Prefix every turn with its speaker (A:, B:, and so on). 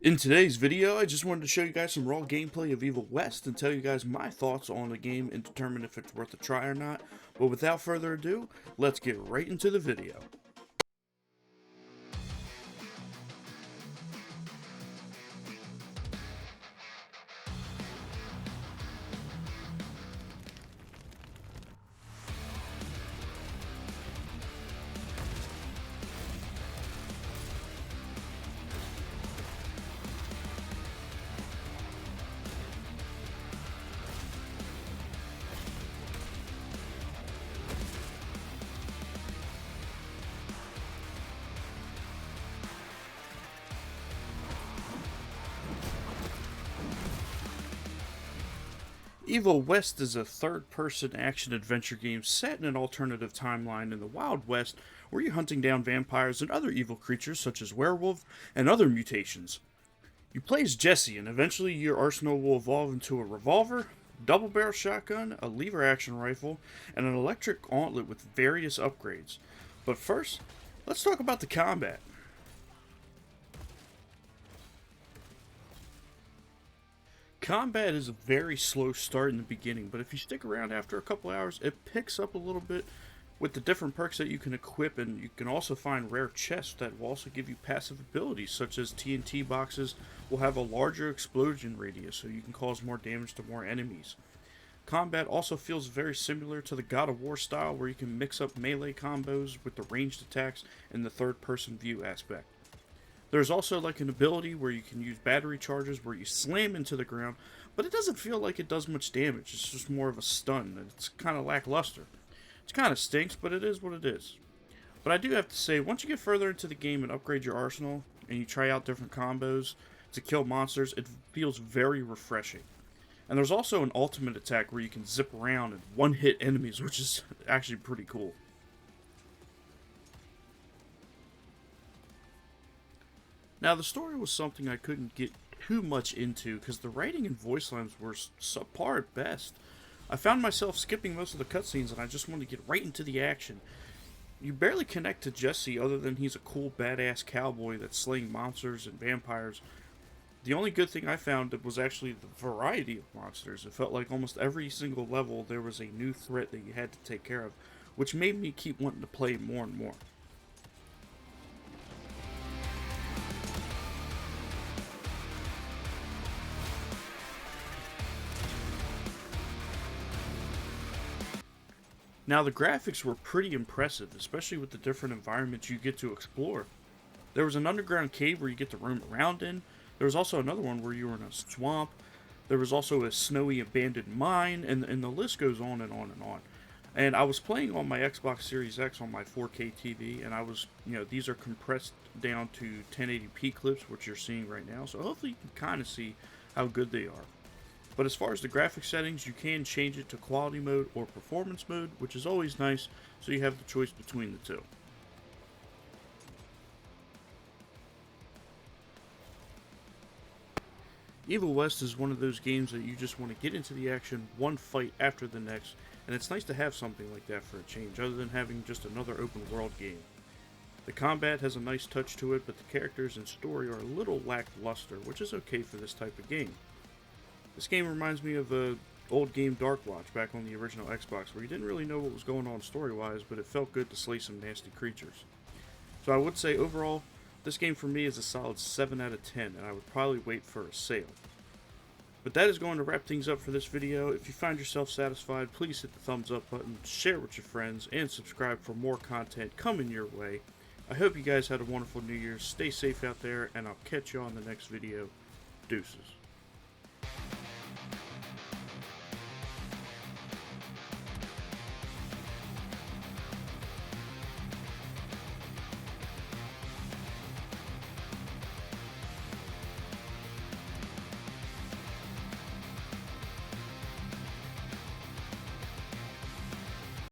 A: In today's video, I just wanted to show you guys some raw gameplay of Evil West and tell you guys my thoughts on the game and determine if it's worth a try or not. But without further ado, let's get right into the video. Evil West is a third-person action-adventure game set in an alternative timeline in the Wild West where you're hunting down vampires and other evil creatures such as werewolves and other mutations. You play as Jesse, and eventually your arsenal will evolve into a revolver, double-barrel shotgun, a lever-action rifle, and an electric gauntlet with various upgrades. But first, let's talk about the combat. Combat is a very slow start in the beginning, but if you stick around after a couple hours, it picks up a little bit with the different perks that you can equip, and you can also find rare chests that will also give you passive abilities, such as TNT boxes will have a larger explosion radius, so you can cause more damage to more enemies. Combat also feels very similar to the God of War style, where you can mix up melee combos with the ranged attacks and the third person view aspect. There's also like an ability where you can use battery charges where you slam into the ground, but it doesn't feel like it does much damage. It's just more of a stun, and it's kind of lackluster. It kind of stinks, but it is what it is. But I do have to say, once you get further into the game and upgrade your arsenal, and you try out different combos to kill monsters, it feels very refreshing. And there's also an ultimate attack where you can zip around and one-hit enemies, which is actually pretty cool. Now, the story was something I couldn't get too much into because the writing and voice lines were subpar at best. I found myself skipping most of the cutscenes and I just wanted to get right into the action. You barely connect to Jesse other than he's a cool badass cowboy that's slaying monsters and vampires. The only good thing I found was actually the variety of monsters. It felt like almost every single level there was a new threat that you had to take care of, which made me keep wanting to play more and more. Now, the graphics were pretty impressive, especially with the different environments you get to explore. There was an underground cave where you get to roam around in. There was also another one where you were in a swamp. There was also a snowy abandoned mine, and the list goes on and on and on. And I was playing on my Xbox Series X on my 4K TV, and these are compressed down to 1080p clips, which you're seeing right now. So hopefully you can kind of see how good they are. But as far as the graphic settings, you can change it to quality mode or performance mode, which is always nice, so you have the choice between the two. Evil West is one of those games that you just want to get into the action one fight after the next, and it's nice to have something like that for a change, other than having just another open world game. The combat has a nice touch to it, but the characters and story are a little lackluster, which is okay for this type of game. This game reminds me of the old game Dark Watch back on the original Xbox, where you didn't really know what was going on story-wise, but it felt good to slay some nasty creatures. So I would say overall, this game for me is a solid 7 out of 10, and I would probably wait for a sale. But that is going to wrap things up for this video. If you find yourself satisfied, please hit the thumbs up button, share with your friends, and subscribe for more content coming your way. I hope you guys had a wonderful New Year's. Stay safe out there, and I'll catch you on the next video. Deuces.